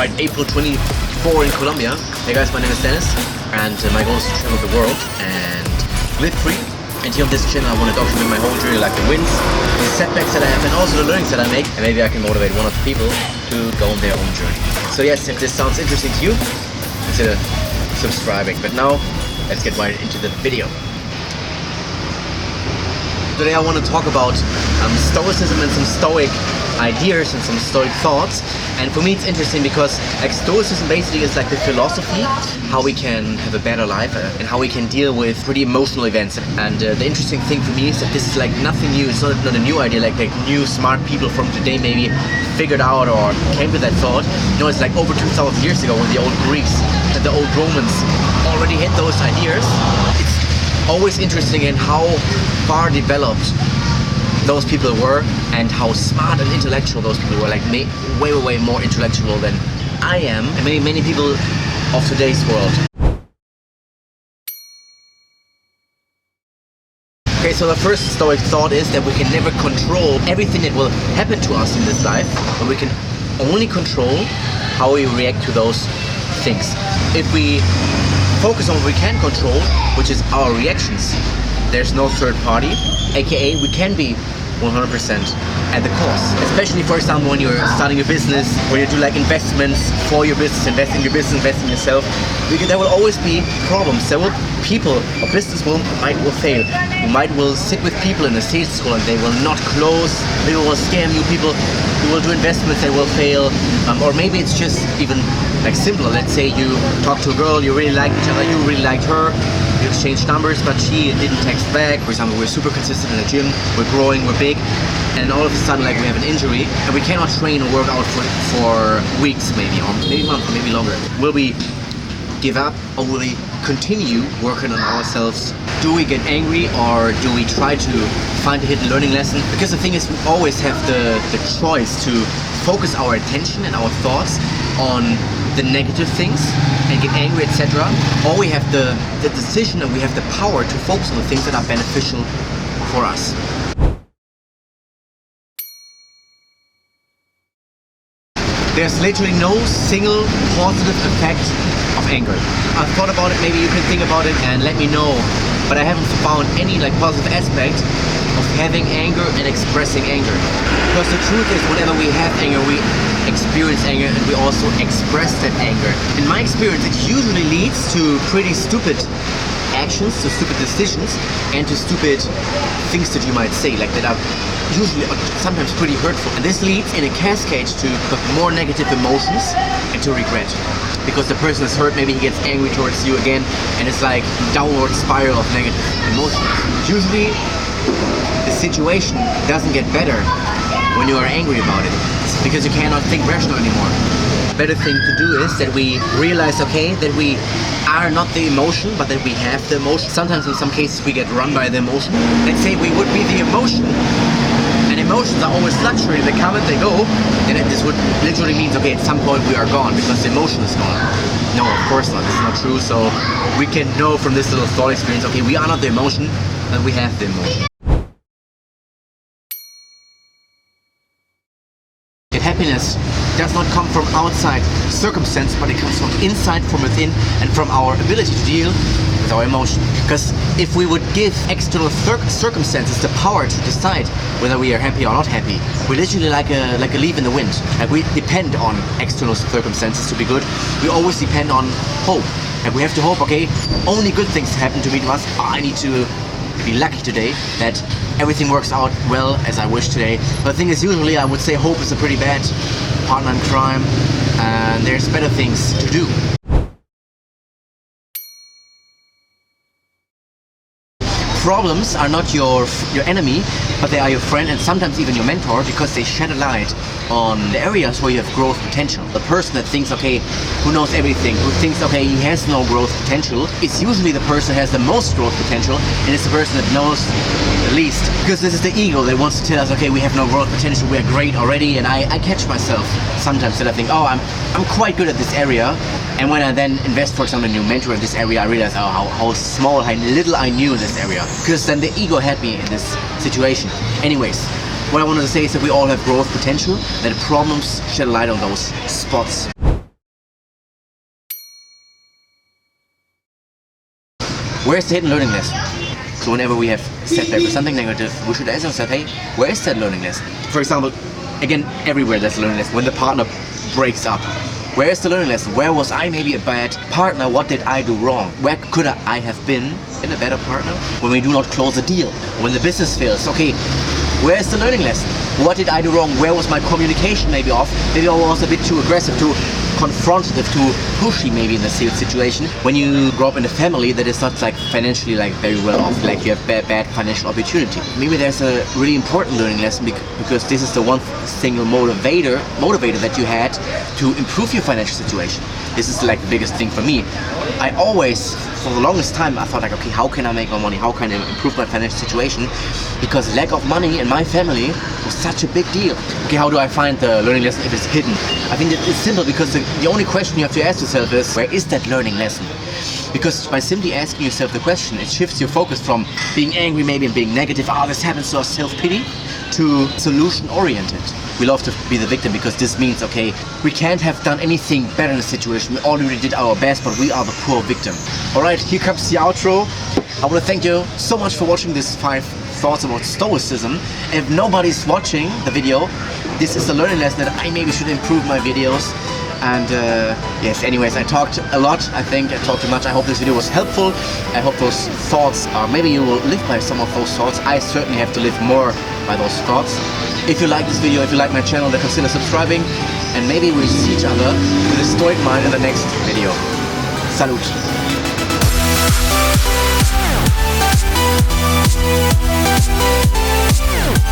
right, April 24 in Colombia. Hey guys, my name is Dennis, and my goal is to travel the world and live free. And here on this channel I want to document my whole journey, like the wins, the setbacks that I have, and also the learnings that I make. And maybe I can motivate one or two people to go on their own journey. So yes, if this sounds interesting to you, consider subscribing. But now, let's get right into the video. Today I want to talk about Stoicism and some Stoic ideas and some Stoic thoughts. And for me it's interesting because like Stoicism basically is like the philosophy, how we can have a better life and how we can deal with pretty emotional events. And the interesting thing for me is that this is like nothing new. It's not a new idea, like new smart people from today maybe figured out or came to that thought. No, it's like over 2,000 years ago when the old Greeks and the old Romans already had those ideas. It's always interesting in how far developed those people were and how smart and intellectual those people were, like way more intellectual than I am and many people of today's world. Okay, so the first Stoic thought is that we can never control everything that will happen to us in this life, but we can only control how we react to those things. If we focus on what we can control, which is our reactions, there's no third party, aka we can be 100% at the cause. Especially, for example, when you're starting a business, when you do like investments for your business, invest in your business, invest in yourself, because there will always be problems. There will people or business will fail. You will sit with people in a sales school and they will not close. People will scam you. People who will do investments, they will fail. Or maybe it's just even like simpler. Let's say you talk to a girl, you really like each other, you really liked her. You exchanged numbers, but she didn't text back. For example, we're super consistent in the gym, we're growing, we're big, and all of a sudden like we have an injury and we cannot train or work out for weeks maybe, or maybe months, or maybe longer. Will we give up or will we continue working on ourselves? Do we get angry or do we try to find a hidden learning lesson? Because the thing is, we always have the choice to focus our attention and our thoughts on the negative things and get angry, etc. Or we have the decision and we have the power to focus on the things that are beneficial for us. There's literally no single positive effect of anger. I've thought about it, maybe you can think about it and let me know, but I haven't found any like positive aspect of having anger and expressing anger. Because the truth is, whenever we have anger, we experience anger and we also express that anger. In my experience, it usually leads to pretty stupid actions, to stupid decisions, and to stupid things that you might say, like that are usually sometimes pretty hurtful. And this leads in a cascade to more negative emotions and to regret. Because the person is hurt, maybe he gets angry towards you again, and it's like downward spiral of negative emotions. Usually the situation doesn't get better when you are angry about it, because you cannot think rational anymore. The better thing to do is that we realize, okay, that we are not the emotion, but that we have the emotion. Sometimes in some cases we get run by the emotion. Let's say we would be the emotion, and emotions are always fluctuating, they come and they go, then this would literally means, okay, at some point we are gone because the emotion is gone. No, of course not, it's not true. So we can know from this little thought experience, okay, we are not the emotion, but we have the emotion. Happiness does not come from outside circumstance, but it comes from inside, from within, and from our ability to deal with our emotion. Because if we would give external circumstances the power to decide whether we are happy or not happy, we're literally like a leaf in the wind. Like we depend on external circumstances to be good. We always depend on hope. And we have to hope, okay, only good things happen to me to us. I need to be lucky today that everything works out well as I wish today. But the thing is, usually I would say hope is a pretty bad partner in crime, and there's better things to do. Problems are not your enemy, but they are your friend and sometimes even your mentor, because they shed a light on the areas where you have growth potential. The person that thinks, okay, who knows everything, who thinks, okay, he has no growth potential, is usually the person who has the most growth potential, and it's the person that knows the least. Because this is the ego that wants to tell us, okay, we have no growth potential, we are great already. And I catch myself sometimes that I think, oh, I'm quite good at this area. And when I then invest, for example, in a new mentor in this area, I realize, oh, how small, how little I knew in this area. Because then the ego had me in this situation. Anyways, what I wanted to say is that we all have growth potential, that problems shed a light on those spots. where's the hidden learning lesson? So whenever we have setback or something negative, we should ask ourselves, hey, where is that learning lesson? For example, again, everywhere there's a learning lesson. When the partner breaks up, where is the learning lesson? Where was I maybe a bad partner? What did I do wrong? Where could I have been a better partner? When we do not close a deal, when the business fails, okay, where is the learning lesson? What did I do wrong? Where was my communication maybe off? Maybe I was a bit too aggressive, too confrontative, too pushy maybe in the sales situation. When you grow up in a family that is not like financially like very well off, like you have bad financial opportunity. Maybe there's a really important learning lesson because this is the one single motivator that you had to improve your financial situation. This is like the biggest thing for me. I always, for the longest time, I thought like, okay, how can I make more money? How can I improve my financial situation? Because lack of money in my family was such a big deal. Okay, how do I find the learning lesson if it's hidden? I think it's simple because the only question you have to ask yourself is, where is that learning lesson? Because by simply asking yourself the question, it shifts your focus from being angry maybe and being negative, this happens to us, self-pity, to solution-oriented. We love to be the victim because this means, okay, we can't have done anything better in the situation. We already did our best, but we are the poor victim. Alright, here comes the outro. I want to thank you so much for watching this 5 thoughts about Stoicism. If nobody's watching the video, this is a learning lesson that I maybe should improve my videos. And yes, anyways, I talked a lot. I think I talked too much. I hope this video was helpful. I hope those thoughts, maybe you will live by some of those thoughts. I certainly have to live more by those thoughts. If you like this video, if you like my channel, then consider subscribing. And maybe we'll see each other with a Stoic mind in the next video. Salut! We'll be right back.